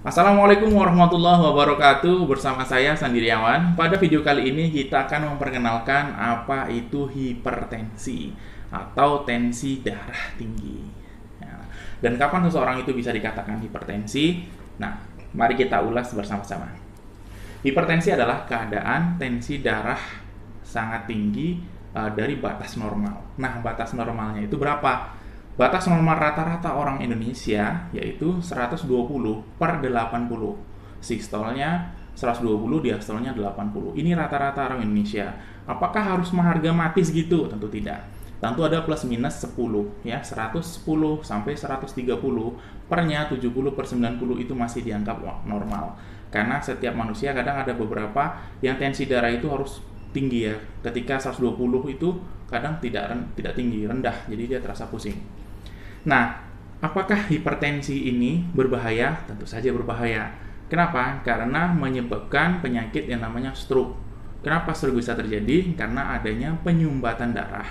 Assalamualaikum warahmatullahi wabarakatuh. Bersama saya Sandiriawan. Pada video kali ini kita akan memperkenalkan apa itu hipertensi atau tensi darah tinggi. Ya, dan kapan seseorang itu bisa dikatakan hipertensi? Nah, mari kita ulas bersama-sama. Hipertensi adalah keadaan tensi darah sangat tinggi dari batas normal. Nah, batas normalnya itu berapa? Batas normal rata-rata orang Indonesia yaitu 120/80. Sistolnya 120, diastolnya 80. Ini rata-rata orang Indonesia. Apakah harus harga-matis gitu? Tentu tidak. Tentu ada plus minus 10 ya, 110 sampai 130. Pernya 70/90 itu masih dianggap normal. Karena setiap manusia kadang ada beberapa yang tensi darah itu harus tinggi ya. Ketika 120 itu kadang tidak tinggi, rendah. Jadi dia terasa pusing. Nah, apakah hipertensi ini berbahaya? Tentu saja berbahaya. Kenapa? Karena menyebabkan penyakit yang namanya stroke. Kenapa stroke bisa terjadi? Karena adanya penyumbatan darah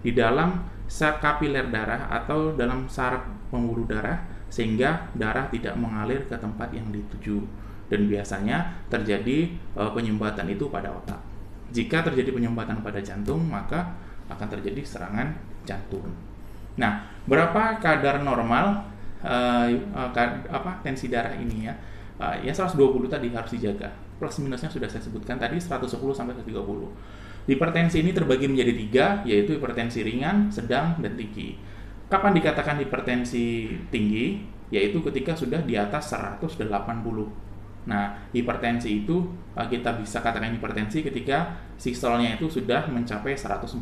di dalam kapiler darah atau dalam saraf pembuluh darah sehingga darah tidak mengalir ke tempat yang dituju. Dan biasanya terjadi penyumbatan itu pada otak. Jika terjadi penyumbatan pada jantung, maka akan terjadi serangan jantung. Nah, berapa kadar normal tensi darah ini ya? Ya 120 tadi harus dijaga. Plus minusnya sudah saya sebutkan tadi 110 sampai 130. Hipertensi ini terbagi menjadi 3, yaitu hipertensi ringan, sedang, dan tinggi. Kapan dikatakan hipertensi tinggi? Yaitu ketika sudah di atas 180. Nah, hipertensi itu kita bisa katakan hipertensi ketika sistolnya itu sudah mencapai 140.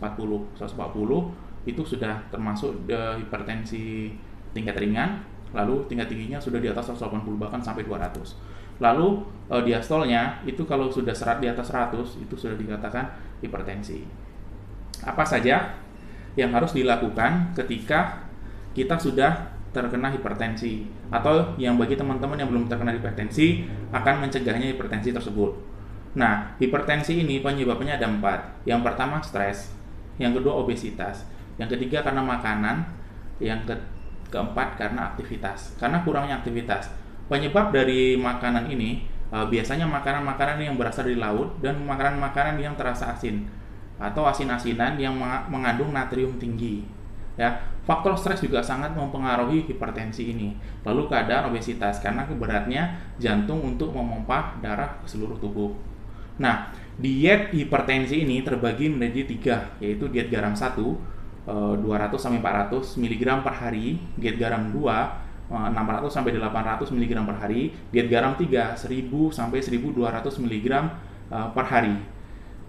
140 itu sudah termasuk hipertensi tingkat ringan, lalu tingkat tingginya sudah di atas 180 bahkan sampai 200. Lalu diastolnya itu kalau sudah di atas 100 itu sudah dikatakan hipertensi. Apa saja yang harus dilakukan ketika kita sudah terkena hipertensi, atau yang bagi teman-teman yang belum terkena hipertensi akan mencegahnya hipertensi tersebut. Nah, hipertensi ini penyebabnya ada 4. Yang pertama stres, yang kedua obesitas, yang ketiga karena makanan, yang keempat karena aktivitas, karena kurangnya aktivitas. Penyebab dari makanan ini biasanya makanan-makanan yang berasal dari laut dan makanan-makanan yang terasa asin atau asin-asinan yang mengandung natrium tinggi. Ya, faktor stres juga sangat mempengaruhi hipertensi ini. Lalu keadaan obesitas karena beratnya jantung untuk memompa darah ke seluruh tubuh. Nah, diet hipertensi ini terbagi menjadi 3, yaitu diet garam 1 200 sampai 400 mg per hari, diet garam 2 600 sampai 800 mg per hari, diet garam 3 1000 sampai 1200 mg per hari.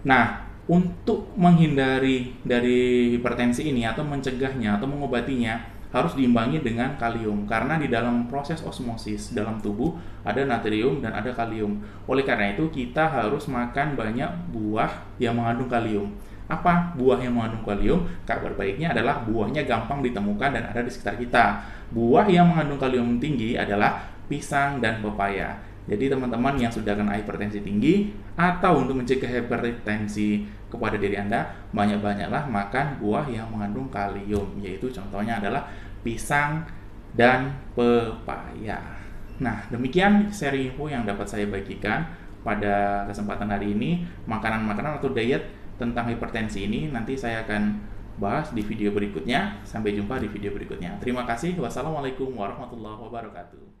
Nah, untuk menghindari dari hipertensi ini atau mencegahnya atau mengobatinya harus diimbangi dengan kalium, karena di dalam proses osmosis dalam tubuh ada natrium dan ada kalium. Oleh karena itu kita harus makan banyak buah yang mengandung kalium. Apa buah yang mengandung kalium? Kabar baiknya adalah buahnya gampang ditemukan dan ada di sekitar kita. Buah yang mengandung kalium tinggi adalah pisang dan pepaya. Jadi teman-teman yang sudah kena hipertensi tinggi atau untuk mencegah hipertensi kepada diri Anda, banyak-banyaklah makan buah yang mengandung kalium, yaitu contohnya adalah pisang dan pepaya. Nah, demikian seri info yang dapat saya bagikan pada kesempatan hari ini. Makanan-makanan atau diet tentang hipertensi ini nanti saya akan bahas di video berikutnya. Sampai jumpa di video berikutnya. Terima kasih. Wassalamualaikum warahmatullahi wabarakatuh.